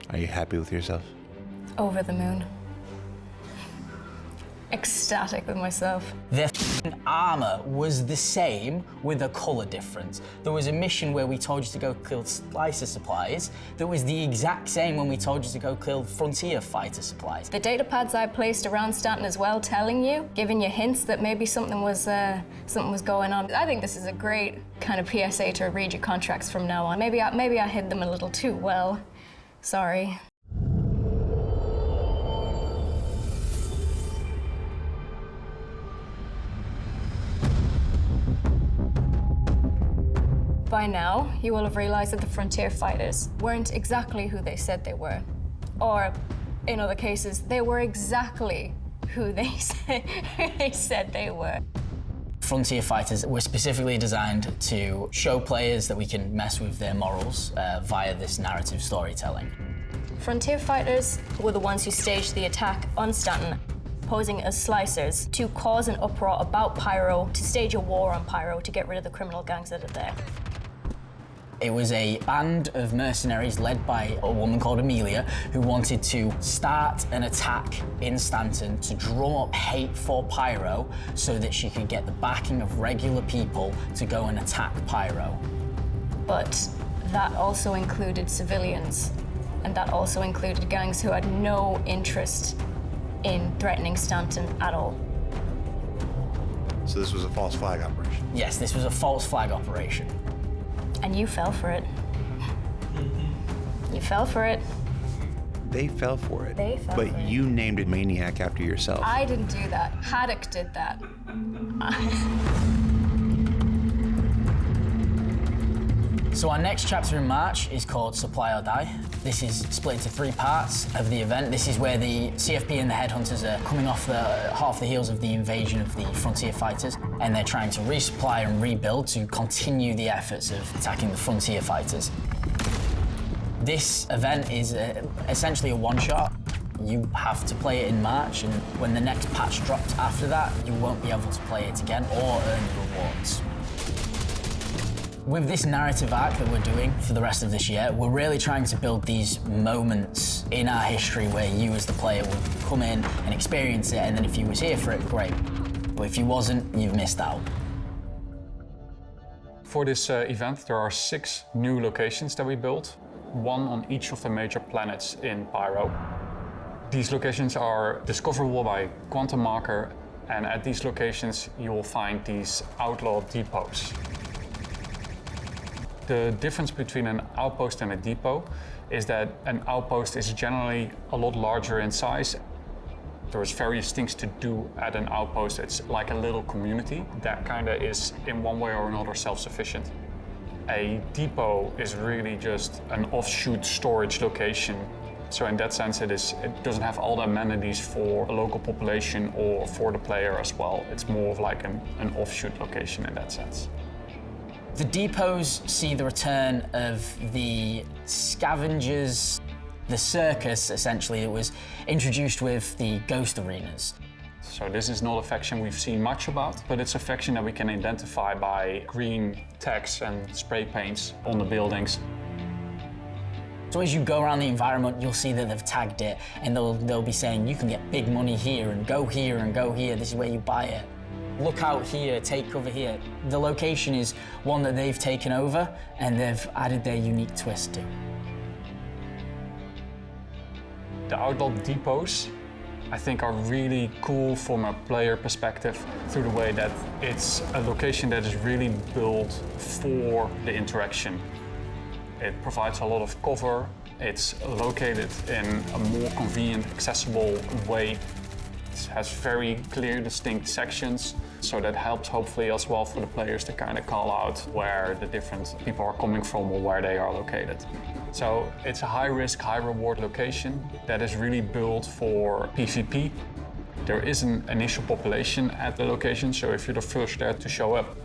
Are you happy with yourself? Over the moon. Ecstatic with myself. Their armor was the same with a color difference. There was a mission where we told you to go kill slicer supplies that was the exact same when we told you to go kill frontier fighter supplies. The data pads I placed around Stanton as well, telling you, giving you hints that maybe something was going on. I think this is a great kind of PSA to read your contracts from now on. Maybe I hid them a little too well. Sorry. By now, you will have realized that the frontier fighters weren't exactly who they said they were. Or, in other cases, they were exactly who they said they were. Frontier fighters were specifically designed to show players that we can mess with their morals via this narrative storytelling. Frontier fighters were the ones who staged the attack on Stanton, posing as slicers to cause an uproar about Pyro, to stage a war on Pyro to get rid of the criminal gangs that are there. It was a band of mercenaries led by a woman called Amelia who wanted to start an attack in Stanton to drum up hate for Pyro so that she could get the backing of regular people to go and attack Pyro. But that also included civilians, and that also included gangs who had no interest in threatening Stanton at all. So this was a false flag operation? Yes, this was a false flag operation. And you fell for it. You fell for it. They fell for it. They fell for it. But you named it Maniac after yourself. I didn't do that. Haddock did that. So our next chapter in March is called Supply or Die. This is split into 3 parts of the event. This is where the CFP and the Headhunters are coming off half the heels of the invasion of the Frontier Fighters, and they're trying to resupply and rebuild to continue the efforts of attacking the Frontier Fighters. This event is essentially a one-shot. You have to play it in March, and when the next patch drops after that, you won't be able to play it again or earn rewards. With this narrative arc that we're doing for the rest of this year, we're really trying to build these moments in our history where you as the player will come in and experience it, and then if you was here for it, great. But if you wasn't, you've missed out. For this event, there are 6 new locations that we built, 1 on each of the major planets in Pyro. These locations are discoverable by quantum marker, and at these locations you will find these outlaw depots. The difference between an outpost and a depot is that an outpost is generally a lot larger in size. There's various things to do at an outpost. It's like a little community that kind of is in one way or another self-sufficient. A depot is really just an offshoot storage location. So in that sense, it doesn't have all the amenities for a local population or for the player as well. It's more of like an offshoot location in that sense. The depots see the return of the scavengers, the circus, essentially, that was introduced with the ghost arenas. So this is not a faction we've seen much about, but it's a faction that we can identify by green text and spray paints on the buildings. So as you go around the environment, you'll see that they've tagged it, and they'll be saying, you can get big money here, and go here, and go here, this is where you buy it. Look out here, take cover here. The location is one that they've taken over, and they've added their unique twist to. The outlaw depots, I think, are really cool from a player perspective through the way that it's a location that is really built for the interaction. It provides a lot of cover. It's located in a more convenient, accessible way. It has very clear, distinct sections, so that helps hopefully as well for the players to kind of call out where the different people are coming from or where they are located. So it's a high-risk, high-reward location that is really built for PvP. There is an initial population at the location, so if you're the first there to show up,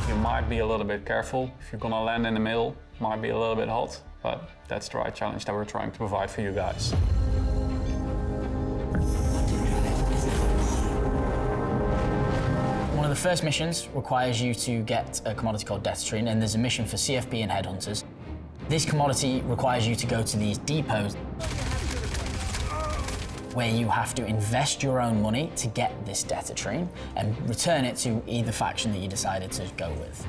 you might be a little bit careful. If you're gonna land in the middle, it might be a little bit hot, but that's the right challenge that we're trying to provide for you guys. One of the first missions requires you to get a commodity called Death Screen, and there's a mission for CFP and Headhunters. This commodity requires you to go to these depots where you have to invest your own money to get this datatrine and return it to either faction that you decided to go with.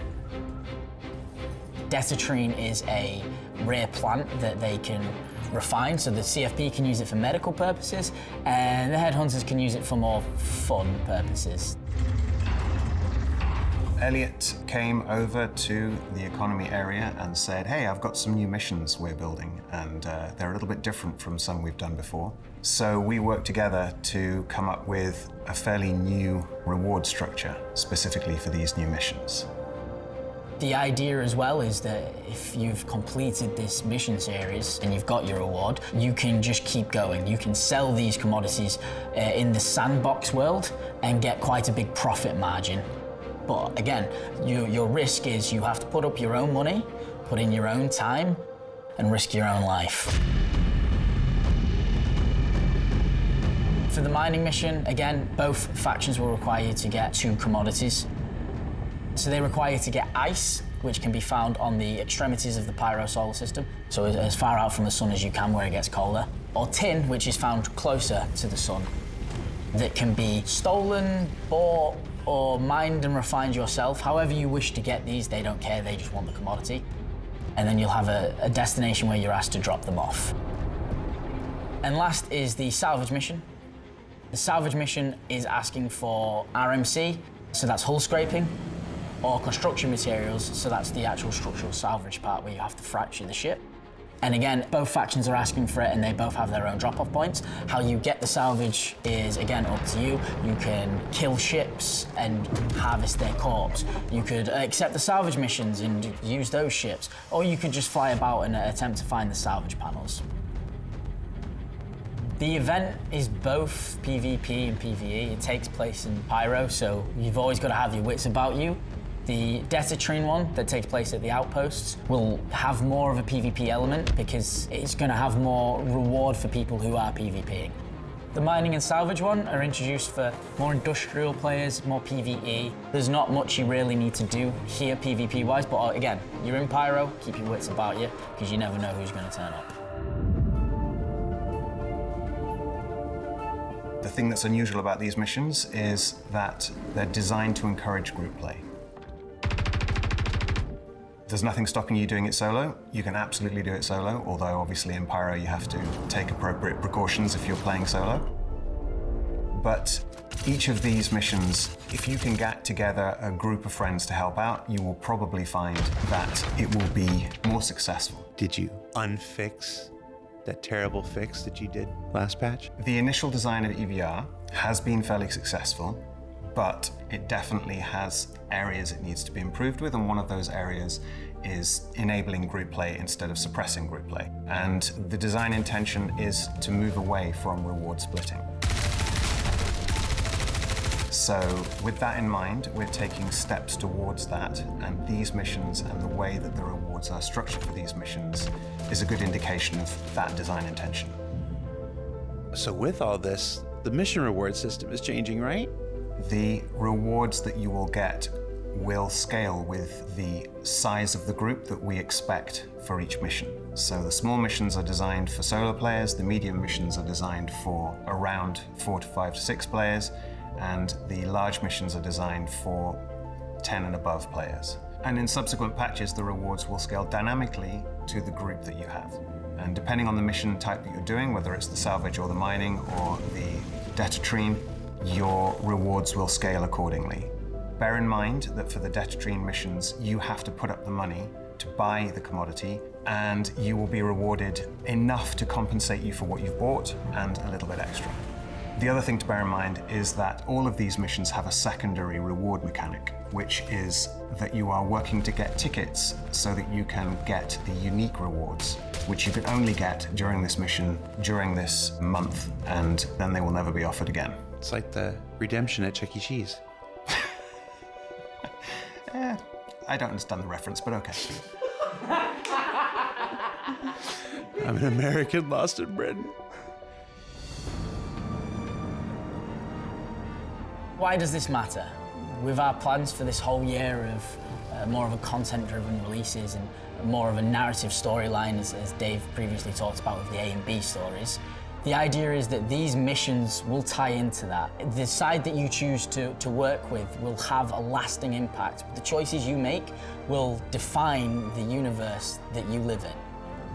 Datatrine is a rare plant that they can refine, so the CFP can use it for medical purposes, and the headhunters can use it for more fun purposes. Elliot came over to the economy area and said, hey, I've got some new missions we're building, and they're a little bit different from some we've done before. So we worked together to come up with a fairly new reward structure specifically for these new missions. The idea as well is that if you've completed this mission series and you've got your reward, you can just keep going. You can sell these commodities in the sandbox world and get quite a big profit margin. But again, your risk is you have to put up your own money, put in your own time, and risk your own life. For the mining mission, again, both factions will require you to get 2 commodities. So they require you to get ice, which can be found on the extremities of the Pyro solar system, so as far out from the sun as you can where it gets colder. Or tin, which is found closer to the sun, that can be stolen, bought, or mined and refined yourself. However you wish to get these, they don't care, they just want the commodity. And then you'll have a destination where you're asked to drop them off. And last is the salvage mission. The salvage mission is asking for RMC, so that's hull scraping, or construction materials, so that's the actual structural salvage part where you have to fracture the ship. And again, both factions are asking for it and they both have their own drop-off points. How you get the salvage is, again, up to you. You can kill ships and harvest their corpse. You could accept the salvage missions and use those ships, or you could just fly about and attempt to find the salvage panels. The event is both PvP and PvE. It takes place in Pyro, so you've always got to have your wits about you. The datatrine one that takes place at the outposts will have more of a PvP element because it's going to have more reward for people who are PvPing. The mining and salvage one are introduced for more industrial players, more PvE. There's not much you really need to do here PvP-wise, but again, you're in Pyro, keep your wits about you because you never know who's going to turn up. The thing that's unusual about these missions is that they're designed to encourage group play. There's nothing stopping you doing it solo. You can absolutely do it solo, although obviously in Pyro you have to take appropriate precautions if you're playing solo. But each of these missions, if you can get together a group of friends to help out, you will probably find that it will be more successful. Did you unfix that terrible fix that you did last patch? The initial design of EVR has been fairly successful, but it definitely has areas it needs to be improved with, and one of those areas is enabling group play instead of suppressing group play. And the design intention is to move away from reward splitting. So with that in mind, we're taking steps towards that, and these missions and the way that the rewards are structured for these missions is a good indication of that design intention. So with all this, the mission reward system is changing, right? The rewards that you will get will scale with the size of the group that we expect for each mission. So the small missions are designed for solo players, the medium missions are designed for around 4 to 5 to 6 players, and the large missions are designed for 10 and above players. And in subsequent patches, the rewards will scale dynamically to the group that you have. And depending on the mission type that you're doing, whether it's the salvage or the mining or the datatrine, your rewards will scale accordingly. Bear in mind that for the datatrine missions, you have to put up the money to buy the commodity, and you will be rewarded enough to compensate you for what you've bought and a little bit extra. The other thing to bear in mind is that all of these missions have a secondary reward mechanic, which is that you are working to get tickets so that you can get the unique rewards, which you can only get during this mission, during this month, and then they will never be offered again. It's like the redemption at Chuck E. Cheese. I don't understand the reference, but okay. I'm an American lost in Britain. Why does this matter? With our plans for this whole year of more of a content-driven releases and more of a narrative storyline, as Dave previously talked about with the A and B stories. The idea is that these missions will tie into that. The side that you choose to work with will have a lasting impact. The choices you make will define the universe that you live in.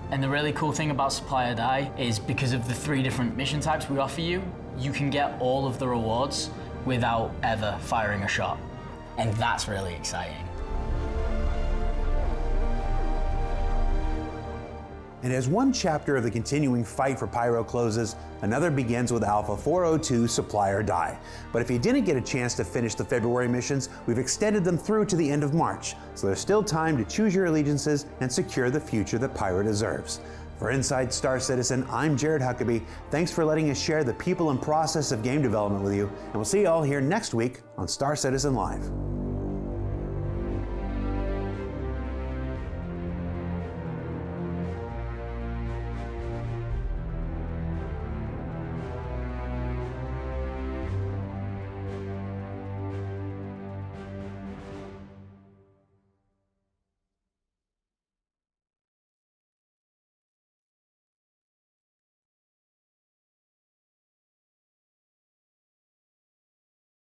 And the really cool thing about Supply or Die is because of the 3 different mission types we offer you, you can get all of the rewards without ever firing a shot. And that's really exciting. And as one chapter of the continuing fight for Pyro closes, another begins with Alpha 402 Supply or Die. But if you didn't get a chance to finish the February missions, we've extended them through to the end of March, so there's still time to choose your allegiances and secure the future that Pyro deserves. For Inside Star Citizen, I'm Jared Huckabee. Thanks for letting us share the people and process of game development with you, and we'll see you all here next week on Star Citizen Live.